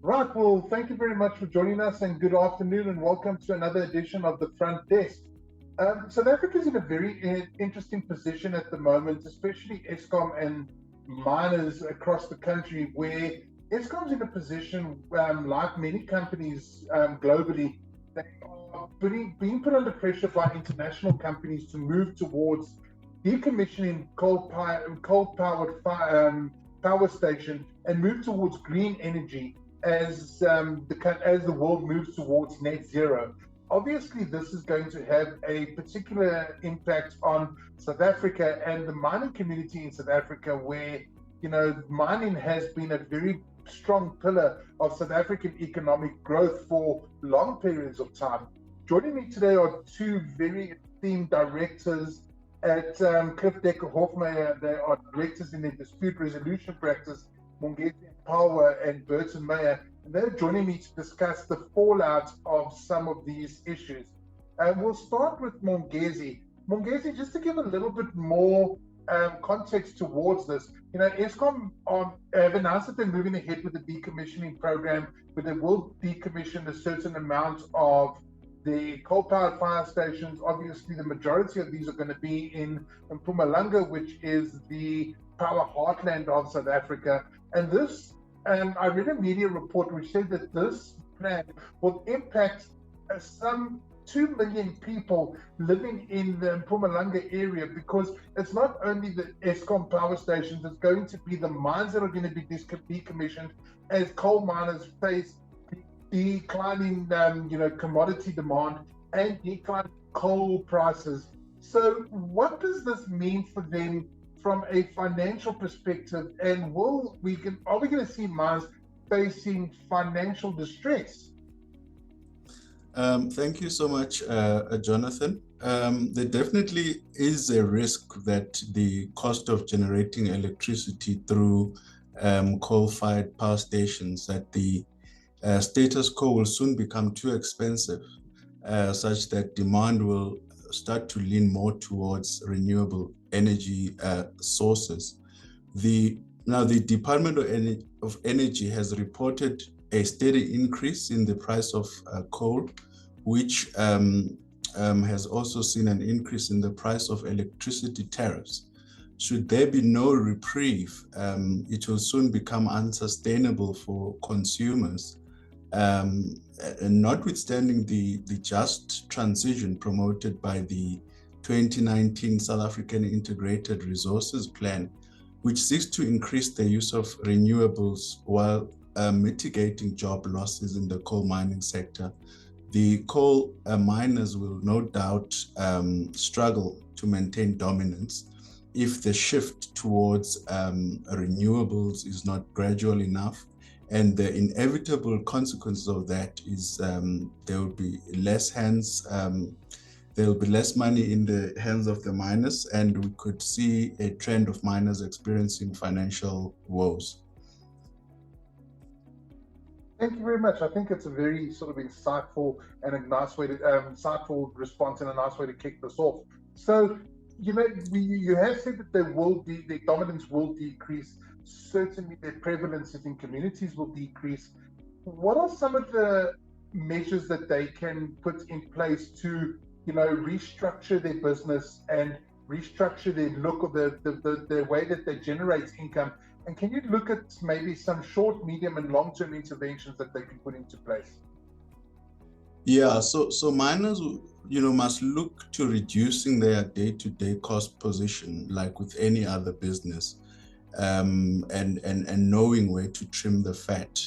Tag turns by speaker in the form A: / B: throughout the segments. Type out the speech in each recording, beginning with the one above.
A: Right, well, thank you very much for joining us and good afternoon and welcome to another edition of the Front Desk. South Africa is in a very interesting position at the moment, especially Eskom and miners across the country, where Eskom's in a position, like many companies globally, they are being put under pressure by international companies to move towards decommissioning coal-powered power station and move towards green energy as the world moves towards net zero. Obviously, this is going to have a particular impact on South Africa and the mining community in South Africa, where mining has been a very strong pillar of South African economic growth for long periods of time. Joining me today are two very esteemed directors at Cliff Decker Hofmeyer. They are directors in the dispute resolution practice, Mongezi Power and Burton Meyer. And they're joining me to discuss the fallout of some of these issues. We'll start with Mongezi. Mongezi, just to give a little bit more context towards this, Eskom have announced that they're moving ahead with the decommissioning program, where they will decommission a certain amount of the coal-powered fire stations. Obviously, the majority of these are going to be in Mpumalanga, which is the power heartland of South Africa. And this, I read a media report which said that this plan will impact some 2 million people living in the Mpumalanga area, because it's not only the Eskom power stations, it's going to be the mines that are going to be decommissioned as coal miners face declining commodity demand and declining coal prices. So what does this mean for them from a financial perspective, and are we going to see mines facing financial distress?
B: Thank you so much, Jonathan. There definitely is a risk that the cost of generating electricity through coal-fired power stations, that the status quo will soon become too expensive, such that demand will start to lean more towards renewable energy sources. Now, the Department of Energy has reported a steady increase in the price of coal, which has also seen an increase in the price of electricity tariffs. Should there be no reprieve, it will soon become unsustainable for consumers. And notwithstanding the just transition promoted by the 2019 South African Integrated Resources Plan, which seeks to increase the use of renewables while mitigating job losses in the coal mining sector, the coal miners will no doubt struggle to maintain dominance if the shift towards renewables is not gradual enough. And the inevitable consequences of that is there will be less there will be less money in the hands of the miners, and we could see a trend of miners experiencing financial woes.
A: Thank you very much. I think it's a very sort of insightful and a nice way to insightful response and a nice way to kick this off. So, you have said that their dominance will decrease. Certainly, their prevalences in communities will decrease. What are some of the measures that they can put in place to, restructure their business and restructure their look of the way that they generate income? And can you look at maybe some short, medium, and long-term interventions that they can put into place?
B: Yeah, so miners, must look to reducing their day-to-day cost position, like with any other business, and knowing where to trim the fat.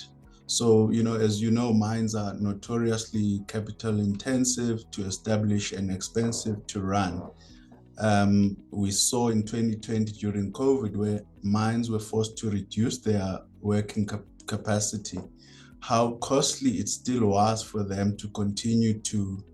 B: So, as you know, mines are notoriously capital intensive to establish and expensive to run. We saw in 2020 during COVID, where mines were forced to reduce their working capacity, how costly it still was for them to continue to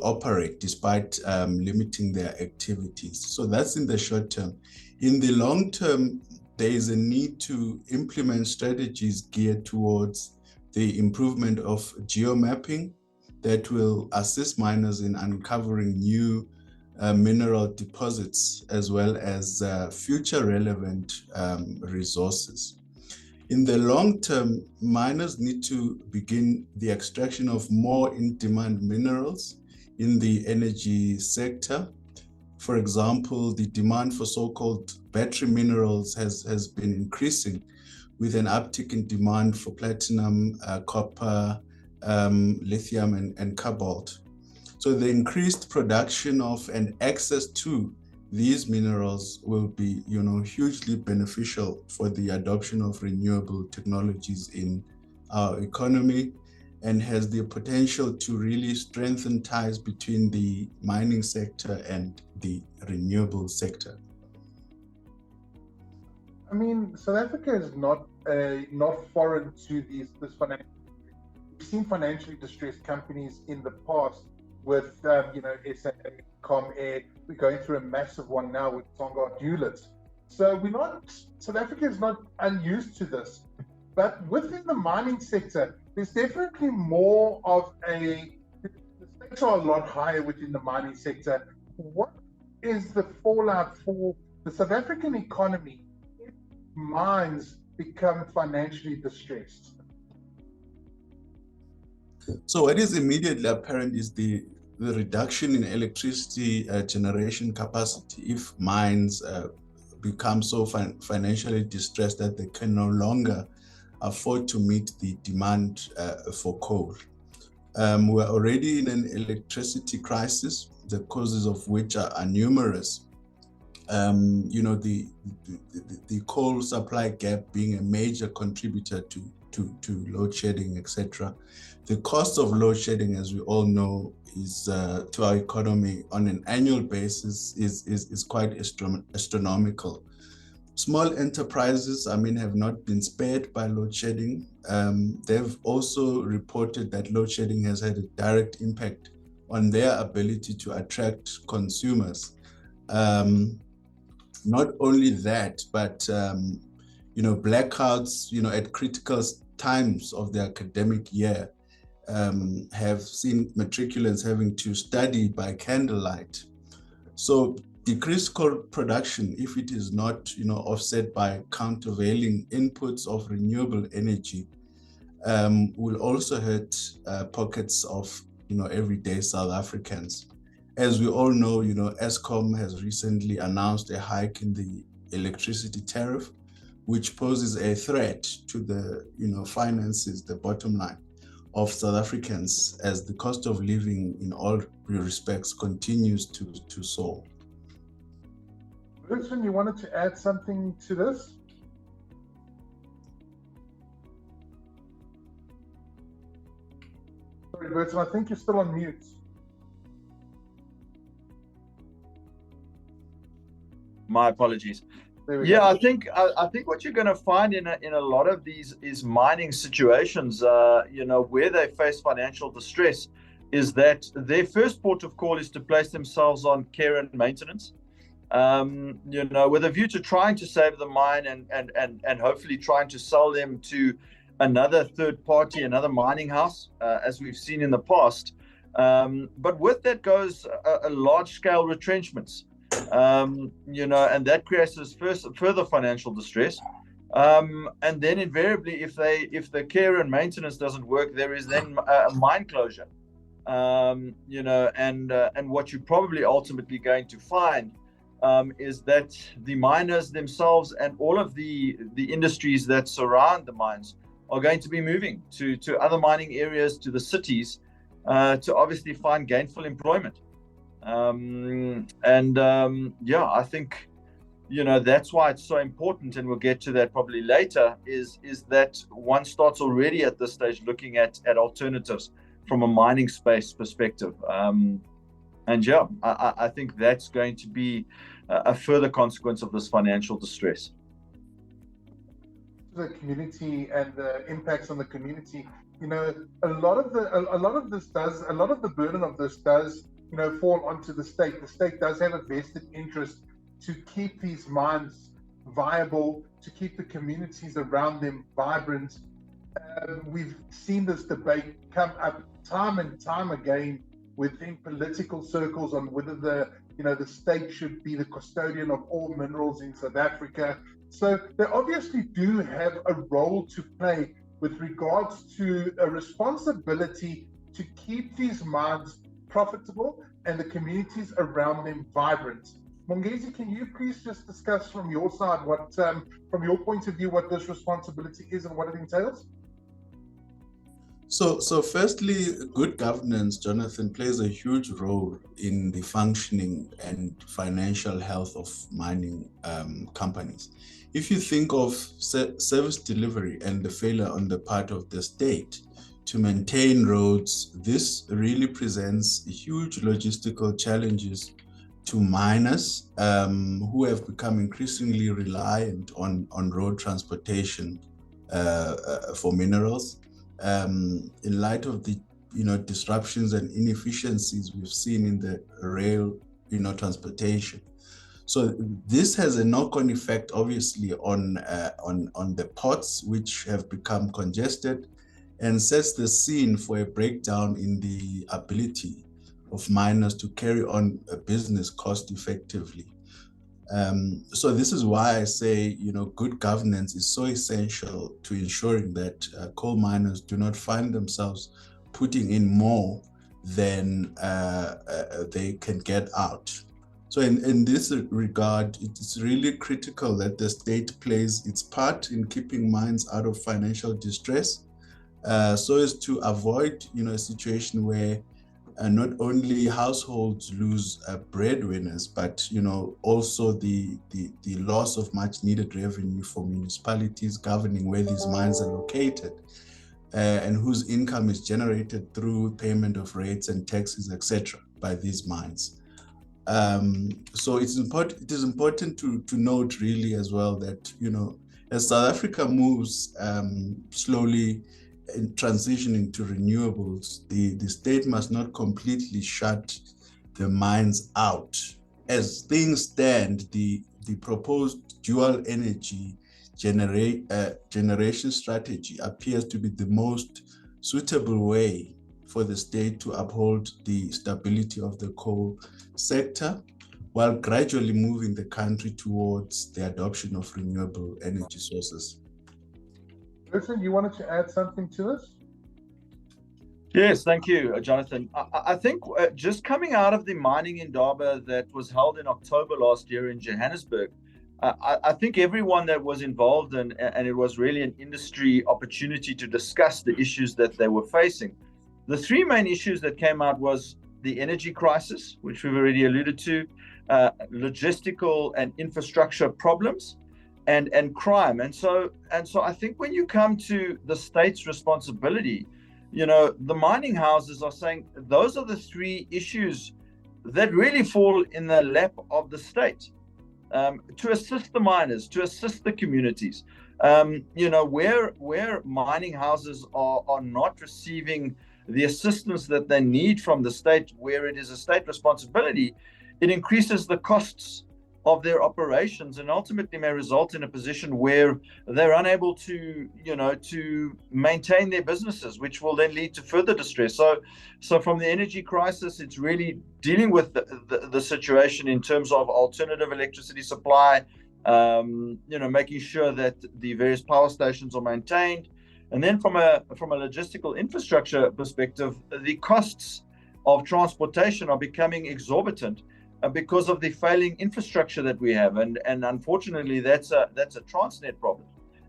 B: operate despite limiting their activities. So that's in the short term. In the long term, there is a need to implement strategies geared towards the improvement of geomapping that will assist miners in uncovering new mineral deposits, as well as future relevant resources. In the long term, miners need to begin the extraction of more in-demand minerals in the energy sector. For example, the demand for so-called battery minerals has been increasing with an uptick in demand for platinum, copper, lithium, and cobalt. So the increased production of and access to these minerals will be, hugely beneficial for the adoption of renewable technologies in our economy, and has the potential to really strengthen ties between the mining sector and the renewable sector.
A: I mean, South Africa is not foreign to this financial. We've seen financially distressed companies in the past with SA, Comair. We're going through a massive one now with Tongaat Hewlett. So South Africa is not unused to this. But within the mining sector, there's definitely more of the stakes are a lot higher within the mining sector. What is the fallout for the South African economy if mines become financially distressed?
B: So what is immediately apparent is the reduction in electricity generation capacity if mines become so financially distressed that they can no longer afford to meet the demand for coal. We're already in an electricity crisis, the causes of which are numerous. The coal supply gap being a major contributor to load shedding, etc. The cost of load shedding, as we all know, is to our economy on an annual basis is quite astronomical. Small enterprises, have not been spared by load shedding. They've also reported that load shedding has had a direct impact on their ability to attract consumers. Not only that, but blackouts, at critical times of the academic year, have seen matriculants having to study by candlelight. So decreased coal production, if it is not, offset by countervailing inputs of renewable energy, will also hurt pockets of, everyday South Africans. As we all know, Eskom has recently announced a hike in the electricity tariff, which poses a threat to the, finances, the bottom line of South Africans, as the cost of living in all respects continues to soar.
A: Bertrand, you wanted to add something to this? Sorry, Bertrand, I think you're still on mute.
C: My apologies.
A: Yeah,
C: I think what you're going to find in a lot of these is mining situations, where they face financial distress, is that their first port of call is to place themselves on care and maintenance, with a view to trying to save the mine and hopefully trying to sell them to another third party, another mining house, as we've seen in the past. But with that goes a large scale retrenchments. And that creates further financial distress. And then invariably, if the care and maintenance doesn't work, there is then a mine closure. And what you're probably ultimately going to find is that the miners themselves and all of the industries that surround the mines are going to be moving to other mining areas, to the cities, to obviously find gainful employment. I think, that's why it's so important, and we'll get to that probably later, is that one starts already at this stage looking at alternatives from a mining space perspective. I think that's going to be a further consequence of this financial distress.
A: The community and the impacts on the community, a lot of the burden of this does fall onto the state. The state does have a vested interest to keep these mines viable, to keep the communities around them vibrant. We've seen this debate come up time and time again within political circles on whether the state should be the custodian of all minerals in South Africa. So they obviously do have a role to play with regards to a responsibility to keep these mines profitable and the communities around them vibrant. Mongezi, can you please just discuss from your side what, from your point of view, what this responsibility is and what it entails?
B: So firstly, good governance, Jonathan, plays a huge role in the functioning and financial health of mining companies. If you think of service delivery and the failure on the part of the state to maintain roads, this really presents huge logistical challenges to miners who have become increasingly reliant on road transportation for minerals. In light of the disruptions and inefficiencies we've seen in the rail transportation. So this has a knock-on effect, obviously, on the ports, which have become congested, and sets the scene for a breakdown in the ability of miners to carry on a business cost effectively. So this is why I say, good governance is so essential to ensuring that coal miners do not find themselves putting in more than they can get out. So in this regard, it's really critical that the state plays its part in keeping mines out of financial distress, so as to avoid, a situation where not only households lose breadwinners, but also the loss of much needed revenue for municipalities governing where these mines are located, and whose income is generated through payment of rates and taxes, etc., by these mines. So it is important to note really as well that as South Africa moves slowly in transitioning to renewables, the state must not completely shut the mines out. As things stand, the proposed dual energy generation strategy appears to be the most suitable way for the state to uphold the stability of the coal sector, while gradually moving the country towards the adoption of renewable energy sources.
A: Listen, you wanted to add something to this?
C: Yes, thank you, Jonathan. I think just coming out of the mining indaba that was held in October last year in Johannesburg, I think everyone that was involved and it was really an industry opportunity to discuss the issues that they were facing. The three main issues that came out was the energy crisis, which we've already alluded to, logistical and infrastructure problems, and crime. And so I think when you come to the state's responsibility, the mining houses are saying those are the three issues that really fall in the lap of the state, to assist the miners, to assist the communities. Where mining houses are not receiving the assistance that they need from the state, where it is a state responsibility, it increases the costs of their operations and ultimately may result in a position where they're unable to maintain their businesses, which will then lead to further distress. So from the energy crisis, it's really dealing with the situation in terms of alternative electricity supply, making sure that the various power stations are maintained. And then from a logistical infrastructure perspective, the costs of transportation are becoming exorbitant because of the failing infrastructure that we have, and unfortunately that's a Transnet problem.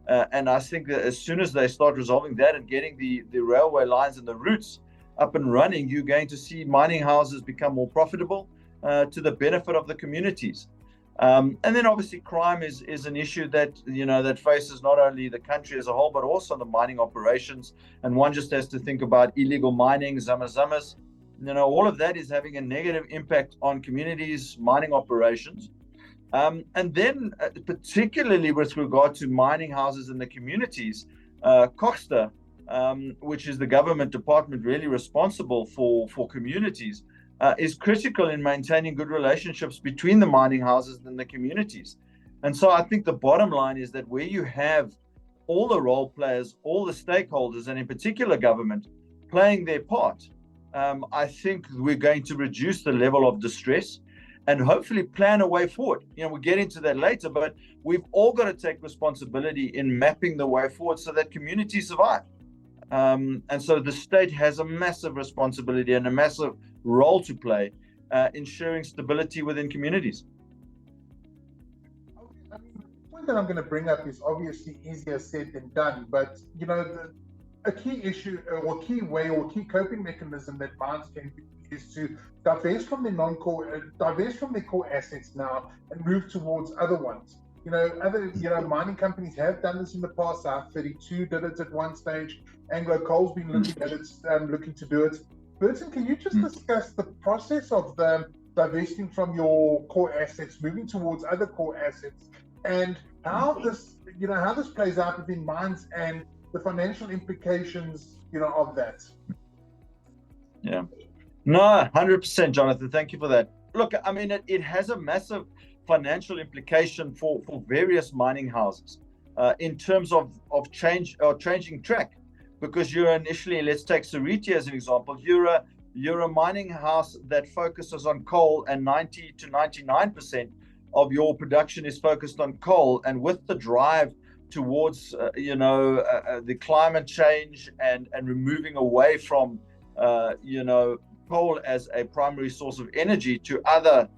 C: And I think that as soon as they start resolving that and getting the railway lines and the routes up and running, you're going to see mining houses become more profitable to the benefit of the communities. And then obviously crime is an issue that that faces not only the country as a whole, but also the mining operations. And one just has to think about illegal mining, zamazamas. All of that is having a negative impact on communities, mining operations. And then particularly with regard to mining houses in the communities, COGTA, which is the government department really responsible for communities, is critical in maintaining good relationships between the mining houses and the communities. And so I think the bottom line is that where you have all the role players, all the stakeholders, and in particular government playing their part, I think we're going to reduce the level of distress. and hopefully plan a way forward. We'll get into that later, but we've all got to take responsibility in mapping the way forward so that communities survive. And so the state has a massive responsibility and a massive role to play, ensuring stability within communities.
A: I mean, the point that I'm going to bring up is obviously easier said than done, but a key issue or key way or key coping mechanism that mines can use is to divest from their core assets now and move towards other ones. Other mining companies have done this in the past. South 32 did it at one stage. Anglo Coal's been looking at it, looking to do it. Burton, can you just discuss the process of divesting from your core assets, moving towards other core assets, and how this plays out within mines and the financial implications, of that?
C: Yeah. No, 100%, Jonathan. Thank you for that. Look, I mean, it has a massive financial implication for various mining houses in terms of changing track, because you're initially, let's take Seriti as an example. You're a mining house that focuses on coal, and 90 to 99% of your production is focused on coal. And with the drive towards the climate change and removing away from coal as a primary source of energy to other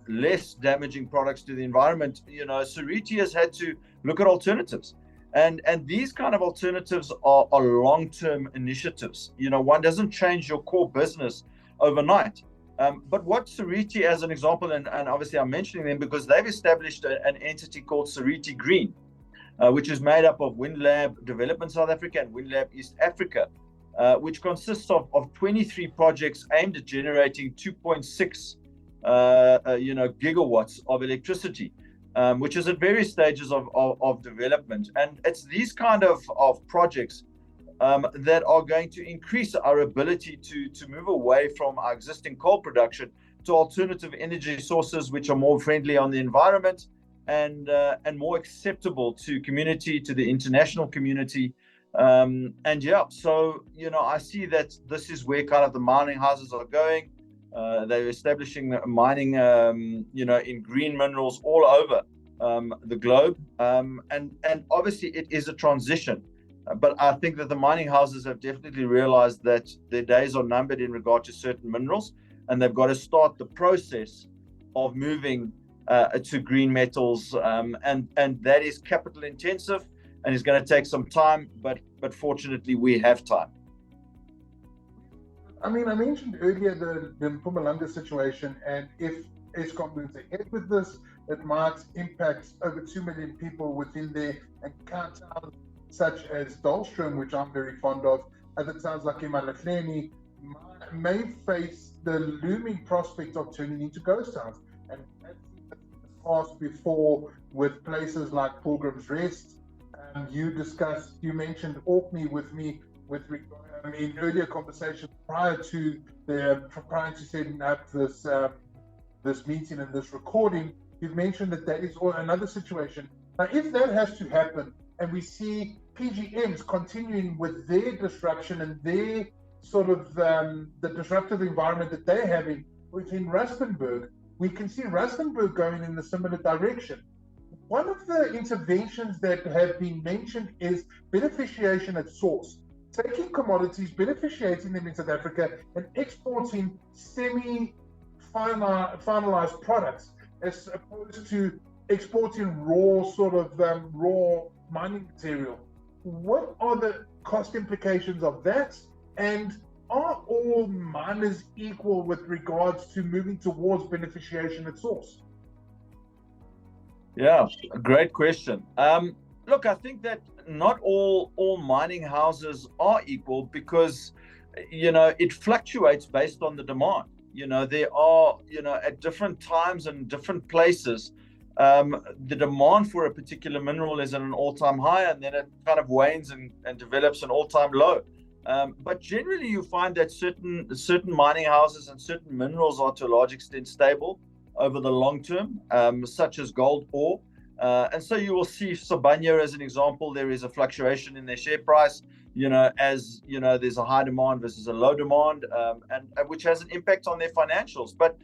C: less damaging products to the environment, Seriti has had to look at alternatives. And these kind of alternatives are long-term initiatives. One doesn't change your core business overnight. But what Seriti, as an example, and obviously I'm mentioning them because they've established an entity called Seriti Green, which is made up of WindLab Development South Africa and WindLab East Africa, which consists of 23 projects aimed at generating 2.6 gigawatts of electricity, which is at various stages of development. And it's these kind of projects that are going to increase our ability to move away from our existing coal production to alternative energy sources, which are more friendly on the environment and more acceptable to community, to the international community. So I see that this is where kind of the mining houses are going. They're establishing mining, in green minerals all over the globe. And obviously it is a transition. But I think that the mining houses have definitely realized that their days are numbered in regard to certain minerals, and they've got to start the process of moving to green metals. And that is capital intensive and is going to take some time, but fortunately we have time.
A: I mean, I mentioned earlier the Mpumalanga situation, and if Eskom moves ahead with this, it might impact over 2 million people within there, and towns such as Dahlstrom, which I'm very fond of, other towns like Imalahleni may face the looming prospect of turning into ghost towns. And that's passed before with places like Pilgrim's Rest. You mentioned Orkney with me in earlier conversations prior to setting up this meeting and this recording. You've mentioned that is another situation. Now, if that has to happen, and we see PGMs continuing with their disruption and their sort of the disruptive environment that they're having within Rustenburg, we can see Rustenburg going in a similar direction. One of the interventions that have been mentioned is beneficiation at source, taking commodities, beneficiating them in South Africa, and exporting semi-finalized products, as opposed to exporting raw mining material. What are the cost implications of that? And are all miners equal with regards to moving towards beneficiation at source?
C: Yeah, a great question. Look, I think that not all mining houses are equal, because it fluctuates based on the demand. There are at different times and different places, the demand for a particular mineral is at an all-time high, and then it kind of wanes and develops an all-time low. But generally, you find that certain mining houses and certain minerals are to a large extent stable over the long term, such as gold ore. And so you will see Sibanye as an example. There is a fluctuation in their share price, as there's a high demand versus a low demand, and which has an impact on their financials. But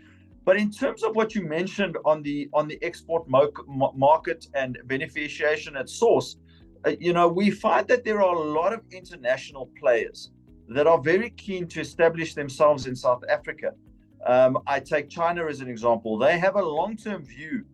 C: But in terms of what you mentioned on the export market and beneficiation at source, we find that there are a lot of international players that are very keen to establish themselves in South Africa. I take China as an example. They have a long-term view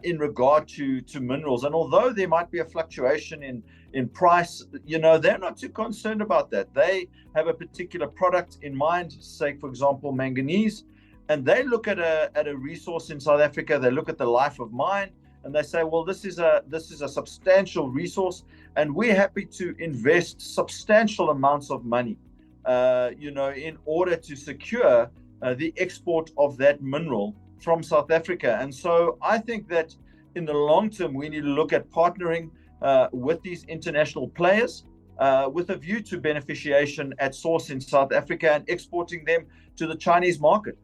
C: in regard to minerals, and although there might be a fluctuation in price, they're not too concerned about that. They have a particular product in mind, say for example manganese, and they look at a resource in South Africa. They look at the life of mine, and they say, well, this is a substantial resource, and we're happy to invest substantial amounts of money, in order to secure the export of that mineral from South Africa. And so I think that in the long term, we need to look at partnering with these international players with a view to beneficiation at source in South Africa and exporting them to the Chinese market.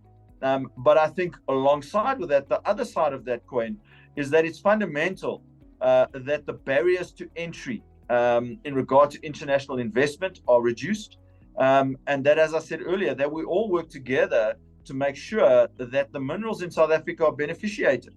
C: But I think alongside with that, the other side of that coin is that it's fundamental that the barriers to entry in regard to international investment are reduced. And that, as I said earlier, that we all work together to make sure that the minerals in South Africa are beneficiated.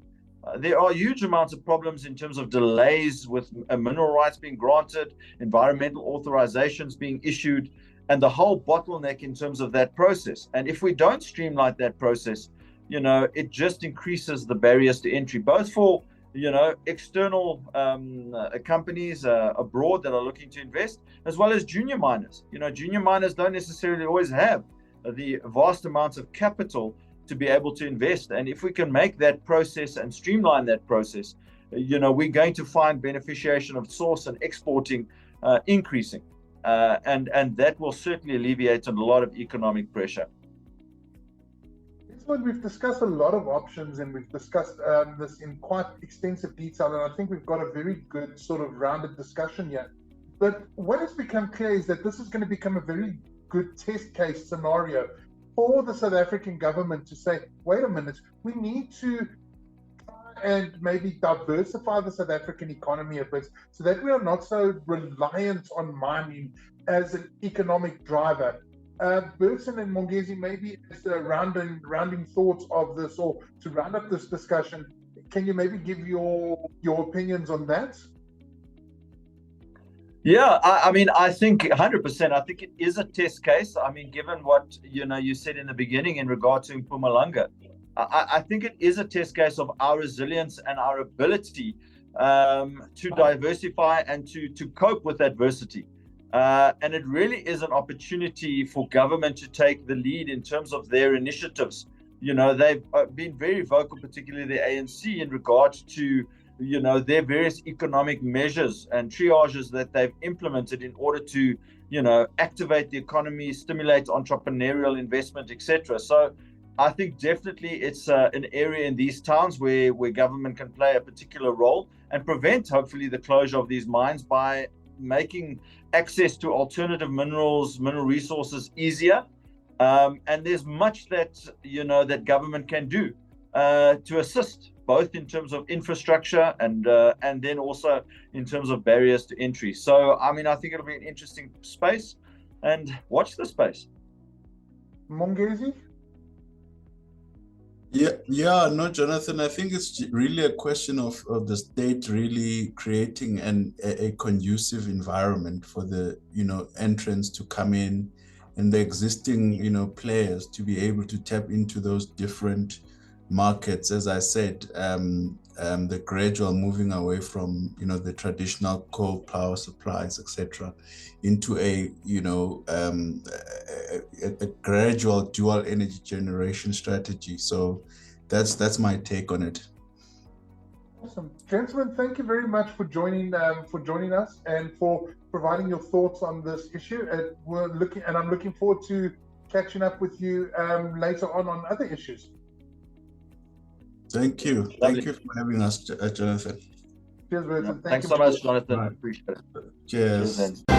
C: There are huge amounts of problems in terms of delays with mineral rights being granted, environmental authorizations being issued, and the whole bottleneck in terms of that process. And if we don't streamline that process, it just increases the barriers to entry, both for external companies abroad that are looking to invest, as well as junior miners. Junior miners don't necessarily always have the vast amounts of capital to be able to invest. And if we can make that process and streamline that process, we're going to find beneficiation of source and exporting increasing. And that will certainly alleviate a lot of economic pressure.
A: We've discussed a lot of options, and we've discussed this in quite extensive detail, and I think we've got a very good sort of rounded discussion here. But what has become clear is that this is going to become a very good test case scenario for the South African government to say, wait a minute, we need to try and maybe diversify the South African economy a bit so that we are not so reliant on mining as an economic driver. Bergson and Mongezi, maybe as a rounding thoughts of this, or to round up this discussion, can you maybe give your opinions on that?
C: Yeah, I think 100%. I think it is a test case. Given what you said in the beginning in regard to Mpumalanga, I think it is a test case of our resilience and our ability to diversify and to cope with adversity. And it really is an opportunity for government to take the lead in terms of their initiatives. They've been very vocal, particularly the ANC, in regard to, their various economic measures and triages that they've implemented in order to, activate the economy, stimulate entrepreneurial investment, etc. So I think definitely it's an area in these towns where government can play a particular role and prevent, hopefully, the closure of these mines by making access to alternative mineral resources easier. And there's much that that government can do to assist, both in terms of infrastructure and then also in terms of barriers to entry. So I think it'll be an interesting space, and watch the space.
A: Mongezi?
B: Yeah, no, Jonathan, I think it's really a question of the state really creating a conducive environment for the, entrants to come in, and the existing, players to be able to tap into those different markets. As I said, the gradual moving away from, the traditional coal power supplies, etc., into a gradual dual energy generation strategy. So that's my take on it.
A: Awesome, gentlemen. Thank you very much for joining us and for providing your thoughts on this issue. I'm looking forward to catching up with you later on other issues.
B: Thank you.
C: Lovely.
B: Thank you for having us, Jonathan.
A: Cheers, Bergson.
C: Thanks so much, Jonathan. I appreciate it.
B: Cheers.
C: Cheers.